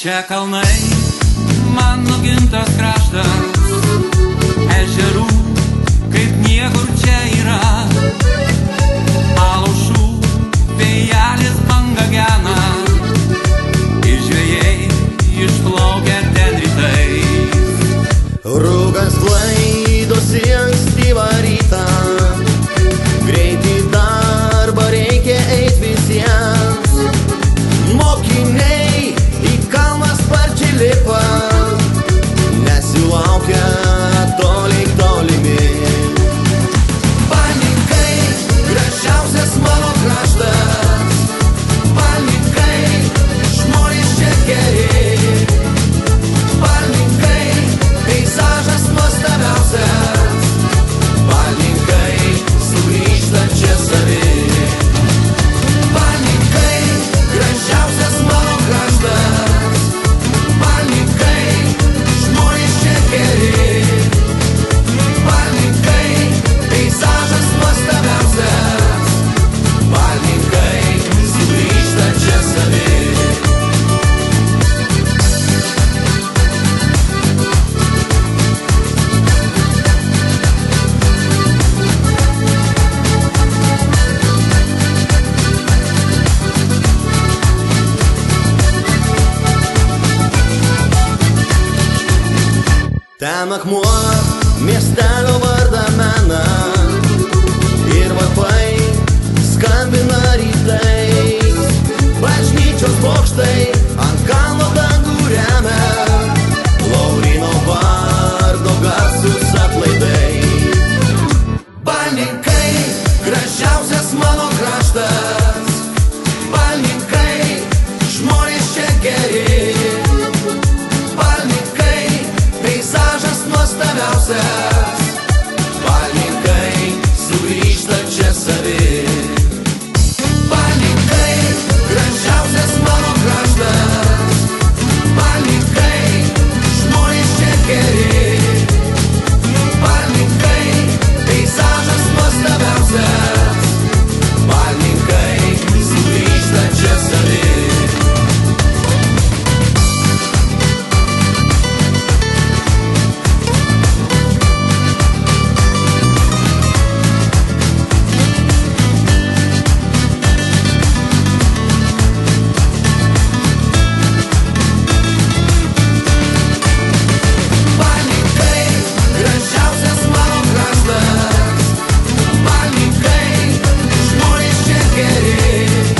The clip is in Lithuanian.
Čia kalnai, mano gimtas kraštas, ežerų, kaip niekur čia yra. Alaušų, vėjelis banga gena, ir žvejai išplaukia ten rytais. Rūkas klaidosi ankstyvą rytą, greit į darbą reikia eit visiems. Mokiniai į kalną sparčiai lipa, nesilaukia tolimi. Balninkai, gražiausias mano kraštas, balninkai, žmonės čia geri. Balninkai, peizažas nuostabiausias, balninkai, sugrįžta čia savi. Balninkai, gražiausias mano kraštas, balninkai, žmonės čia geri. Balninkai, peizažas nuostabiausias, balninkai, sugrįžta čia savi. Ten akmuo miestelio vardą mena, ir varpai skambina rytais. Bažnyčios bokštai ant kalno dangų remia, Lauryno vardo garsus atlaidai. Balninkai, gražiausias mano kraštas, balninkai, žmonės čia geri. Balninkai, peizažas nuostabiausias, balninkai, sugrįžta čia savi. Balninkai, gražiausias mano kraštas, balninkai, žmonės čia geri. Balninkai, peizažas nuostabiausias, balninkai, sugrįžta čia savi. Gražiausias mano kraštas, balninkai, žmonės čia geri.